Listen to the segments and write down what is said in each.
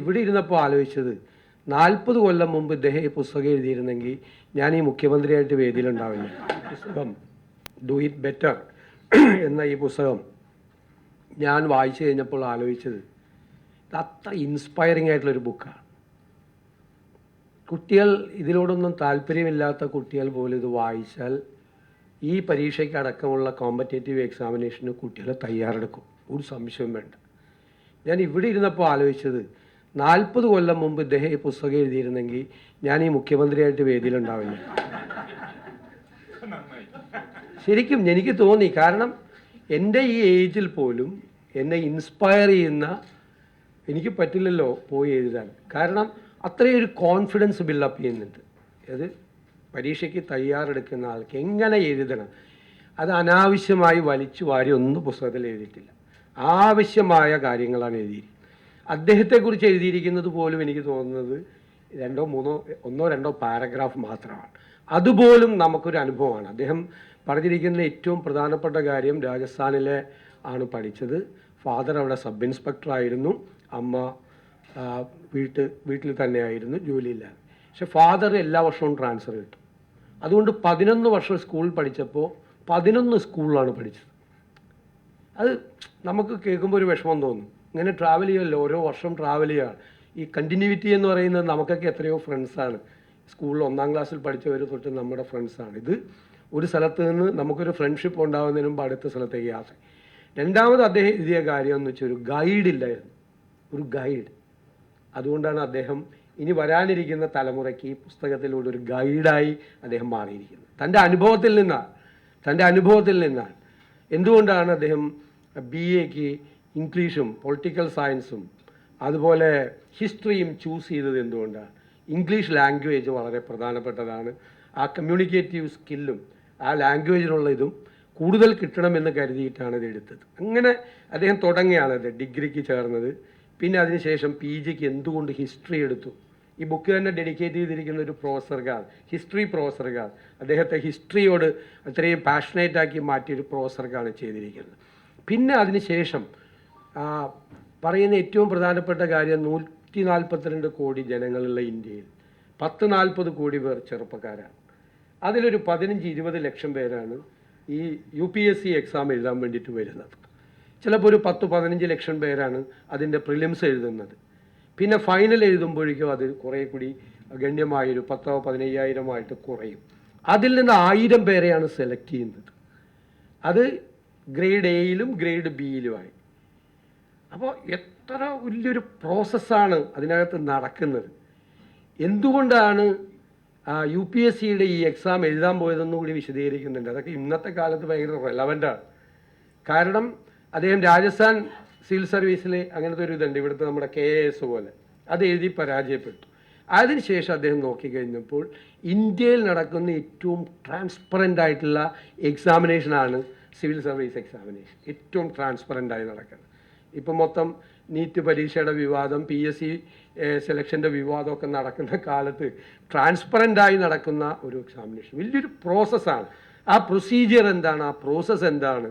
ഇവിടെ ഇരുന്നപ്പോൾ ആലോചിച്ചത് 40 കൊല്ലം മുമ്പ് ഇദ്ദേഹം ഈ പുസ്തകം എഴുതിയിരുന്നെങ്കിൽ ഞാൻ ഈ മുഖ്യമന്ത്രിയായിട്ട് വേദിയിലുണ്ടാവില്ല. പുസ്തകം ഡു ഇറ്റ് ബെറ്റർ എന്ന ഈ പുസ്തകം ഞാൻ വായിച്ചു കഴിഞ്ഞപ്പോൾ ആലോചിച്ചത് ഇത് അത്ര ഇൻസ്പയറിംഗ് ആയിട്ടുള്ളൊരു ബുക്കാണ്. കുട്ടികൾ, ഇതിനോടൊന്നും താല്പര്യമില്ലാത്ത കുട്ടികൾ പോലും ഇത് വായിച്ചാൽ ഈ പരീക്ഷയ്ക്ക് അടക്കമുള്ള കോമ്പറ്റേറ്റീവ് എക്സാമിനേഷന് കുട്ടികളെ തയ്യാറെടുക്കും, ഒരു സംശയവും വേണ്ട. ഞാൻ ഇവിടെ ഇരുന്നപ്പോൾ ആലോചിച്ചത് 40 കൊല്ലം മുമ്പ് ഇദ്ദേഹം ഈ പുസ്തകം എഴുതിയിരുന്നെങ്കിൽ ഞാൻ ഈ മുഖ്യമന്ത്രിയായിട്ട് വേദിയിലുണ്ടാവില്ല. ശരിക്കും എനിക്ക് തോന്നി. കാരണം എൻ്റെ ഈ ഏജിൽ പോലും എന്നെ ഇൻസ്പയർ ചെയ്യുന്ന, എനിക്ക് പറ്റില്ലല്ലോ പോയി എഴുതാൻ. കാരണം അത്രയും ഒരു കോൺഫിഡൻസ് ബിൽഡപ്പ് ചെയ്യുന്നുണ്ട്. അത് പരീക്ഷയ്ക്ക് തയ്യാറെടുക്കുന്ന ആൾക്ക് എങ്ങനെ എഴുതണം, അത് അനാവശ്യമായി വലിച്ചു വാരി ഒന്നും പുസ്തകത്തിൽ എഴുതിയിട്ടില്ല. ആവശ്യമായ കാര്യങ്ങളാണ് എഴുതിയിരിക്കുന്നത്. അദ്ദേഹത്തെക്കുറിച്ച് എഴുതിയിരിക്കുന്നത് പോലും എനിക്ക് തോന്നുന്നത് 1-2 പാരഗ്രാഫ് മാത്രമാണ്. അതുപോലും നമുക്കൊരു അനുഭവമാണ്. അദ്ദേഹം പറഞ്ഞിരിക്കുന്ന ഏറ്റവും പ്രധാനപ്പെട്ട കാര്യം, രാജസ്ഥാനിലെ ആണ് പഠിച്ചത്. ഫാദർ അവിടെ സബ് ഇൻസ്പെക്ടറായിരുന്നു, അമ്മ വീട്ടിൽ തന്നെയായിരുന്നു, ജോലിയില്ലാതെ. പക്ഷെ ഫാദർ എല്ലാ വർഷവും ട്രാൻസ്ഫർ കിട്ടും. അതുകൊണ്ട് 11 വർഷം സ്കൂളിൽ പഠിച്ചപ്പോൾ 11 സ്കൂളിലാണ് പഠിച്ചത്. അത് നമുക്ക് കേൾക്കുമ്പോൾ ഒരു വിഷമം തോന്നും. ഇങ്ങനെ ട്രാവൽ ചെയ്യുമല്ലോ, ഓരോ വർഷം ട്രാവൽ ചെയ്യുകയാണ്. ഈ കണ്ടിന്യൂവിറ്റി എന്ന് പറയുന്നത് നമുക്കൊക്കെ എത്രയോ ഫ്രണ്ട്സാണ്. സ്കൂളിൽ 1-ാം ക്ലാസ്സിൽ പഠിച്ചവർ തൊട്ട് നമ്മുടെ ഫ്രണ്ട്സാണ്. ഇത് ഒരു സ്ഥലത്ത് നിന്ന് നമുക്കൊരു ഫ്രണ്ട്ഷിപ്പ് ഉണ്ടാകുന്നതിന് മുമ്പ് അടുത്ത സ്ഥലത്തേക്ക് യാത്ര. രണ്ടാമത് അദ്ദേഹം എഴുതിയ കാര്യം എന്ന് വെച്ചാൽ ഒരു ഗൈഡ് ഇല്ലായിരുന്നു, ഒരു ഗൈഡ്. അതുകൊണ്ടാണ് അദ്ദേഹം ഇനി വരാനിരിക്കുന്ന തലമുറയ്ക്ക് ഈ പുസ്തകത്തിലൂടെ ഒരു ഗൈഡായി അദ്ദേഹം മാറിയിരിക്കുന്നത്. തൻ്റെ അനുഭവത്തിൽ നിന്നാണ്. എന്തുകൊണ്ടാണ് അദ്ദേഹം BA-ക്ക് ഇംഗ്ലീഷും പൊളിറ്റിക്കൽ സയൻസും അതുപോലെ ഹിസ്റ്ററിയും ചൂസ് ചെയ്തത്? എന്തുകൊണ്ടാണ്? ഇംഗ്ലീഷ് ലാംഗ്വേജ് വളരെ പ്രധാനപ്പെട്ടതാണ്. ആ കമ്മ്യൂണിക്കേറ്റീവ് സ്കില്ലും ആ ലാംഗ്വേജിനുള്ള ഇതും കൂടുതൽ കിട്ടണമെന്ന് കരുതിയിട്ടാണ് ഇത് എടുത്തത്. അങ്ങനെ അദ്ദേഹം തുടങ്ങിയാണത് ഡിഗ്രിക്ക് ചേർന്നത്. പിന്നെ അതിനുശേഷം PGക്ക് എന്തുകൊണ്ട് ഹിസ്റ്ററി എടുത്തു? ഈ ബുക്ക് തന്നെ ഡെഡിക്കേറ്റ് ചെയ്തിരിക്കുന്ന ഒരു പ്രൊഫസർക്കാണ്, ഹിസ്റ്ററി പ്രൊഫസർക്കാണ്. അദ്ദേഹത്തെ ഹിസ്റ്ററിയോട് അത്രയും പാഷനേറ്റാക്കി മാറ്റിയൊരു പ്രൊഫസർക്കാണ് ചെയ്തിരിക്കുന്നത്. പിന്നെ അതിനുശേഷം പറയുന്ന ഏറ്റവും പ്രധാനപ്പെട്ട കാര്യം, 142 കോടി ജനങ്ങളുള്ള ഇന്ത്യയിൽ 40 കോടി പേർ ചെറുപ്പക്കാരാണ്. അതിലൊരു 15-20 ലക്ഷം പേരാണ് ഈ UPSC എക്സാം എഴുതാൻ വേണ്ടിയിട്ട് വരുന്നത്. ചിലപ്പോൾ ഒരു 10-15 ലക്ഷം പേരാണ് അതിൻ്റെ പ്രിലിംസ് എഴുതുന്നത്. പിന്നെ ഫൈനൽ എഴുതുമ്പോഴേക്കും അത് കുറേ കൂടി ഗണ്യമായൊരു 10,000-15,000 കുറയും. അതിൽ നിന്ന് 1000 പേരെയാണ് സെലക്ട് ചെയ്യുന്നത്. അത് ഗ്രേഡ് Aയിലും ഗ്രേഡ് Bയിലുമായി. അപ്പോൾ എത്ര വലിയൊരു പ്രോസസ്സാണ് അതിനകത്ത് നടക്കുന്നത്. എന്തുകൊണ്ടാണ് UPSCയുടെ ഈ എക്സാം എഴുതാൻ പോയതെന്നും കൂടി വിശദീകരിക്കുന്നുണ്ട്. അതൊക്കെ ഇന്നത്തെ കാലത്ത് ഭയങ്കര റെലവൻ്റാണ്. കാരണം അദ്ദേഹം രാജസ്ഥാൻ സിവിൽ സർവീസിൽ അങ്ങനത്തെ ഒരു ഇതുണ്ട്, ഇവിടുത്തെ നമ്മുടെ KAS പോലെ, അത് എഴുതി പരാജയപ്പെട്ടു. അതിനുശേഷം അദ്ദേഹം നോക്കിക്കഴിഞ്ഞപ്പോൾ ഇന്ത്യയിൽ നടക്കുന്ന ഏറ്റവും ട്രാൻസ്പെറൻ്റ് ആയിട്ടുള്ള എക്സാമിനേഷനാണ് സിവിൽ സർവീസ് എക്സാമിനേഷൻ. ഏറ്റവും ട്രാൻസ്പെറൻ്റായി നടക്കുന്നത്. ഇപ്പം മൊത്തം നീറ്റ് പരീക്ഷയുടെ വിവാദം, PSC സെലക്ഷൻ്റെ വിവാദമൊക്കെ നടക്കുന്ന കാലത്ത് ട്രാൻസ്പെറൻ്റായി നടക്കുന്ന ഒരു എക്സാമിനേഷൻ വലിയൊരു പ്രോസസ്സാണ്. ആ പ്രൊസീജിയർ എന്താണ്, ആ പ്രോസസ്സ് എന്താണ്,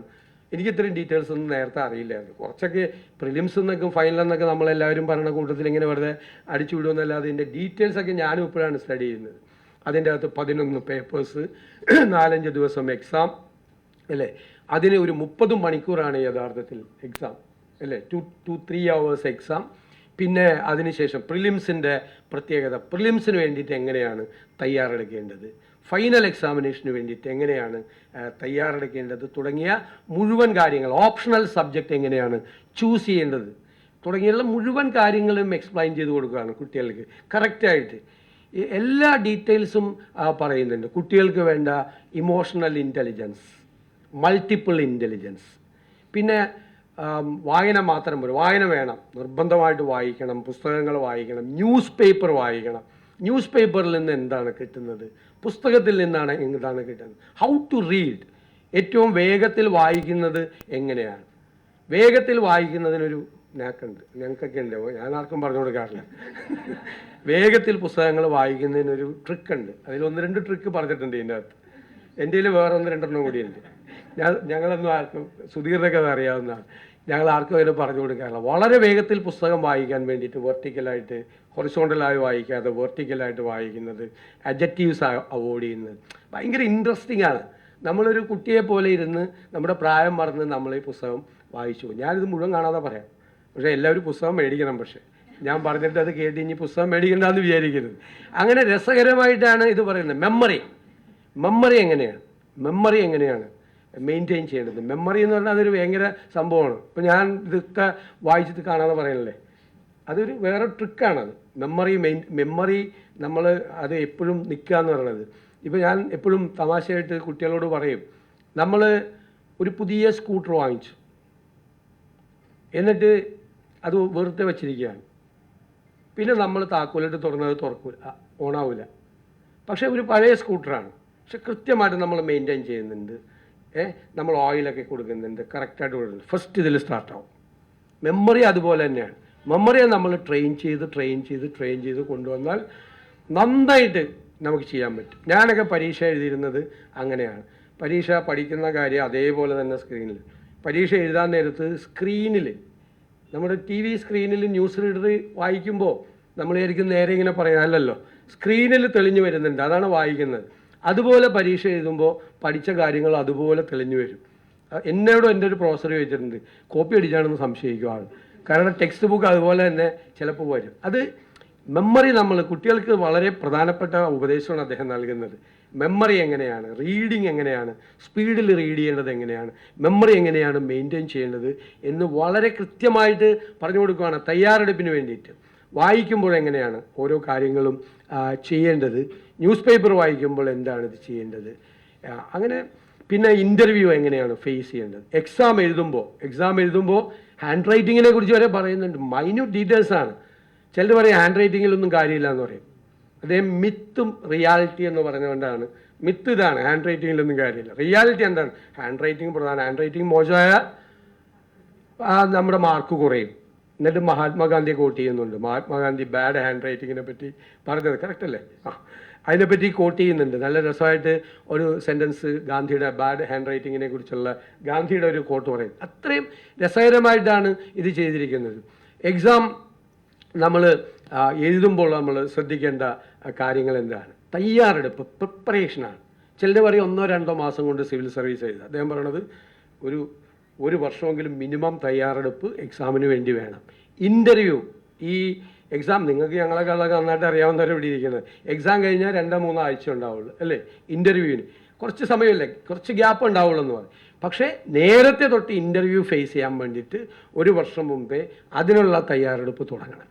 എനിക്ക് ഇത്രയും ഡീറ്റെയിൽസ് ഒന്നും നേരത്തെ അറിയില്ലായിരുന്നു. കുറച്ചൊക്കെ പ്രിലിംസ് എന്നൊക്കെ ഫൈനൽ എന്നൊക്കെ നമ്മളെല്ലാവരും പറയുന്ന കൂട്ടത്തിൽ ഇങ്ങനെ വെറുതെ അടിച്ചു വിടുമെന്നല്ലാതെ അതിൻ്റെ ഡീറ്റെയിൽസൊക്കെ ഞാനും ഇപ്പോഴാണ് സ്റ്റഡി ചെയ്യുന്നത്. അതിൻ്റെ അകത്ത് 11 പേപ്പേഴ്സ്, 4-5 ദിവസം എക്സാം അല്ലേ, അതിന് ഒരു 30 മണിക്കൂറാണ് യഥാർത്ഥത്തിൽ എക്സാം അല്ലേ, 2-3 hours എക്സാം. പിന്നെ അതിനുശേഷം പ്രിലിംസിൻ്റെ പ്രത്യേകത, പ്രിലിംസിന് വേണ്ടിയിട്ട് എങ്ങനെയാണ് തയ്യാറെടുക്കേണ്ടത്, ഫൈനൽ എക്സാമിനേഷന് വേണ്ടിയിട്ട് എങ്ങനെയാണ് തയ്യാറെടുക്കേണ്ടത് തുടങ്ങിയ മുഴുവൻ കാര്യങ്ങൾ, ഓപ്ഷണൽ സബ്ജക്റ്റ് എങ്ങനെയാണ് ചൂസ് ചെയ്യേണ്ടത് തുടങ്ങിയുള്ള മുഴുവൻ കാര്യങ്ങളും എക്സ്പ്ലെയിൻ ചെയ്ത് കൊടുക്കുകയാണ് കുട്ടികൾക്ക് കറക്റ്റായിട്ട്. എല്ലാ ഡീറ്റെയിൽസും പറയുന്നുണ്ട്. കുട്ടികൾക്ക് വേണ്ട ഇമോഷണൽ ഇൻ്റലിജൻസ്, മൾട്ടിപ്പിൾ ഇൻ്റലിജൻസ്, പിന്നെ വായന മാത്രം പോലും, വായന വേണം, നിർബന്ധമായിട്ട് വായിക്കണം, പുസ്തകങ്ങൾ വായിക്കണം, ന്യൂസ് പേപ്പർ വായിക്കണം. ന്യൂസ് പേപ്പറിൽ നിന്ന് എന്താണ് കിട്ടുന്നത്, പുസ്തകത്തിൽ നിന്നാണ് എന്താണ് കിട്ടുന്നത്, ഹൗ ടു റീഡ്, ഏറ്റവും വേഗത്തിൽ വായിക്കുന്നത് എങ്ങനെയാണ്. വേഗത്തിൽ വായിക്കുന്നതിനൊരു നാക്കുണ്ട്, ഞങ്ങൾക്കൊക്കെ ഉണ്ട്, ഞാൻ ആർക്കും പറഞ്ഞു കൊടുക്കാറില്ല. വേഗത്തിൽ പുസ്തകങ്ങൾ വായിക്കുന്നതിനൊരു ട്രിക്കുണ്ട്. അതിൽ 1-2 ട്രിക്ക് പറഞ്ഞിട്ടുണ്ട് ഇതിൻ്റെ അകത്ത്. എൻ്റെ കയ്യിൽ വേറെ 1-2 കൂടിയുണ്ട്. ഞങ്ങളൊന്നും ആർക്കും സുധീറിനൊക്കെ അത് അറിയാവുന്നതാണ്. ഞങ്ങൾ ആർക്കും അതിന് പറഞ്ഞു കൊടുക്കാറില്ല. വളരെ വേഗത്തിൽ പുസ്തകം വായിക്കാൻ വേണ്ടിയിട്ട് വെർട്ടിക്കലായിട്ട് ഹൊറിസോണ്ടലായി വായിക്കാതെ വെർട്ടിക്കലായിട്ട് വായിക്കുന്നത്, അഡ്ജക്റ്റീവ്സ് അവോയ്ഡ് ചെയ്യുന്നത് ഭയങ്കര ഇൻട്രസ്റ്റിംഗ് ആണ്. നമ്മളൊരു കുട്ടിയെ പോലെ ഇരുന്ന് നമ്മുടെ പ്രായം മറന്ന് നമ്മൾ ഈ പുസ്തകം വായിച്ചു. ഞാനിത് മുഴുവൻ കാണാതെ പറയാം, പക്ഷേ എല്ലാവരും പുസ്തകം മേടിക്കണം. പക്ഷേ ഞാൻ പറഞ്ഞിട്ട് അത് കേട്ട് ഇനി പുസ്തകം മേടിക്കണ്ടെന്ന് വിചാരിക്കരുത്. അങ്ങനെ രസകരമായിട്ടാണ് ഇത് പറയുന്നത്. മെമ്മറി എങ്ങനെയാണ് മെയിൻറ്റെയിൻ ചെയ്യേണ്ടത്. മെമ്മറി എന്ന് പറഞ്ഞാൽ അതൊരു ഭയങ്കര സംഭവമാണ്. ഇപ്പോൾ ഞാൻ ഇതൊക്കെ വായിച്ചിട്ട് കാണാതെ പറയണല്ലേ, അതൊരു വേറെ ട്രിക്കാണത്. മെമ്മറി നമ്മൾ അത് എപ്പോഴും നിൽക്കുക എന്ന് പറയുന്നത്. ഇപ്പോൾ ഞാൻ എപ്പോഴും തമാശയായിട്ട് കുട്ടികളോട് പറയും, നമ്മൾ ഒരു പുതിയ സ്കൂട്ടർ വാങ്ങിച്ചു, എന്നിട്ട് അത് വെറുതെ വച്ചിരിക്കുകയാണ്. പിന്നെ നമ്മൾ താക്കോലിട്ട് തുറക്കൂല, ഓണാവില്ല. പക്ഷേ ഒരു പഴയ സ്കൂട്ടറാണ്, പക്ഷെ കൃത്യമായിട്ട് നമ്മൾ മെയിൻറ്റെയിൻ ചെയ്യുന്നുണ്ട്, നമ്മൾ ഓയിലൊക്കെ കൊടുക്കുന്നുണ്ട്, കറക്റ്റായിട്ട് കൊടുക്കുന്നുണ്ട്. ഫസ്റ്റ് ഇതിൽ സ്റ്റാർട്ടാവും. മെമ്മറി അതുപോലെ തന്നെയാണ്. മെമ്മറിയെ നമ്മൾ ട്രെയിൻ ചെയ്ത് കൊണ്ടുവന്നാൽ നന്നായിട്ട് നമുക്ക് ചെയ്യാൻ പറ്റും. ഞാനൊക്കെ പരീക്ഷ എഴുതിയിരുന്നത് അങ്ങനെയാണ്. പരീക്ഷ പഠിക്കുന്ന കാര്യം അതേപോലെ തന്നെ സ്ക്രീനിൽ. പരീക്ഷ എഴുതാൻ നേരത്ത് സ്ക്രീനിൽ, നമ്മുടെ TV സ്ക്രീനിൽ ന്യൂസ് റീഡർ വായിക്കുമ്പോൾ നമ്മൾ ശരിക്കും നേരെ ഇങ്ങനെ പറയാനല്ലോ, സ്ക്രീനിൽ തെളിഞ്ഞു വരുന്നുണ്ട്, അതാണ് വായിക്കുന്നത്. അതുപോലെ പരീക്ഷ എഴുതുമ്പോൾ പഠിച്ച കാര്യങ്ങൾ അതുപോലെ തെളിഞ്ഞു വരും. എന്നോട് എൻ്റെ ഒരു പ്രൊഫസർ ചോദിച്ചിട്ടുണ്ട്, കോപ്പി അടിച്ചാണെന്ന് സംശയിക്കും ആൾ. കാരണം ടെക്സ്റ്റ് ബുക്ക് അതുപോലെ തന്നെ ചിലപ്പോൾ വരും. അത് മെമ്മറി നമ്മൾ കുട്ടികൾക്ക് വളരെ പ്രധാനപ്പെട്ട ഉപദേശമാണ് അദ്ദേഹം നൽകുന്നത്. മെമ്മറി എങ്ങനെയാണ്, റീഡിങ് എങ്ങനെയാണ്, സ്പീഡിൽ റീഡ് ചെയ്യേണ്ടത് എങ്ങനെയാണ്, മെമ്മറി എങ്ങനെയാണ് മെയിൻറ്റെയിൻ ചെയ്യേണ്ടത് എന്ന് വളരെ കൃത്യമായിട്ട് പറഞ്ഞു കൊടുക്കുകയാണ്. തയ്യാറെടുപ്പിന് വേണ്ടിയിട്ട് വായിക്കുമ്പോൾ എങ്ങനെയാണ് ഓരോ കാര്യങ്ങളും ചെയ്യേണ്ടത്, ന്യൂസ് പേപ്പർ വായിക്കുമ്പോൾ എന്താണ് ഇത് ചെയ്യേണ്ടത്, അങ്ങനെ. പിന്നെ ഇൻ്റർവ്യൂ എങ്ങനെയാണ് ഫേസ് ചെയ്യേണ്ടത്. എക്സാം എഴുതുമ്പോൾ ഹാൻഡ് റൈറ്റിങ്ങിനെ കുറിച്ച് വരെ പറയുന്നുണ്ട്. മൈന്യൂട്ട് ഡീറ്റെയിൽസാണ്. ചിലർ പറയും ഹാൻഡ് റൈറ്റിങ്ങിലൊന്നും കാര്യമില്ല എന്ന് പറയും. അദ്ദേഹം മിത്തും റിയാലിറ്റി എന്ന് പറഞ്ഞുകൊണ്ടാണ്. മിത്ത് ഇതാണ്, ഹാൻഡ് റൈറ്റിങ്ങിലൊന്നും കാര്യമില്ല. റിയാലിറ്റി എന്താണ്, ഹാൻഡ് റൈറ്റിംഗ് പ്രധാനം. ഹാൻഡ് റൈറ്റിംഗ് മോശമായാൽ നമ്മുടെ മാർക്ക് കുറയും. എന്നിട്ട് മഹാത്മാഗാന്ധിയെ കോട്ട് ചെയ്യുന്നുണ്ട്. മഹാത്മാഗാന്ധി ബാഡ് ഹാൻഡ് റൈറ്റിങ്ങിനെ പറ്റി പറഞ്ഞത് കറക്റ്റ് അല്ലേ? അതിനെപ്പറ്റി കോട്ട് ചെയ്യുന്നുണ്ട്. നല്ല രസമായിട്ട് ഒരു സെൻറ്റൻസ് ഗാന്ധിയുടെ ബാഡ് ഹാൻഡ് റൈറ്റിങ്ങിനെ കുറിച്ചുള്ള ഗാന്ധിയുടെ ഒരു കോട്ട് പറയും. അത്രയും രസകരമായിട്ടാണ് ഇത് ചെയ്തിരിക്കുന്നത്. എക്സാം നമ്മൾ എഴുതുമ്പോൾ നമ്മൾ ശ്രദ്ധിക്കേണ്ട കാര്യങ്ങൾ എന്താണ്? തയ്യാറെടുപ്പ്, പ്രിപ്പറേഷനാണ്. ചിലർ പറയും 1-2 മാസം കൊണ്ട് സിവിൽ സർവീസ് എഴുതുക. അദ്ദേഹം പറയണത് ഒരു വർഷമെങ്കിലും മിനിമം തയ്യാറെടുപ്പ് എക്സാമിന് വേണ്ടി വേണം. ഇൻ്റർവ്യൂ, ഈ എക്സാം നിങ്ങൾക്ക് ഞങ്ങളൊക്കെ നന്നായിട്ട് അറിയാവുന്നവരെ ഇവിടെ ഇരിക്കുന്നത്. എക്സാം കഴിഞ്ഞാൽ 2-3 ആഴ്ച ഉണ്ടാവുള്ളൂ അല്ലേ ഇൻ്റർവ്യൂവിന്. കുറച്ച് സമയമല്ലേ, കുറച്ച് ഗ്യാപ്പ് ഉണ്ടാവുള്ളൂ എന്ന് പറയും. പക്ഷേ നേരത്തെ തൊട്ട് ഇൻ്റർവ്യൂ ഫേസ് ചെയ്യാൻ വേണ്ടിയിട്ട് 1 വർഷം മുമ്പേ അതിനുള്ള തയ്യാറെടുപ്പ് തുടങ്ങണം.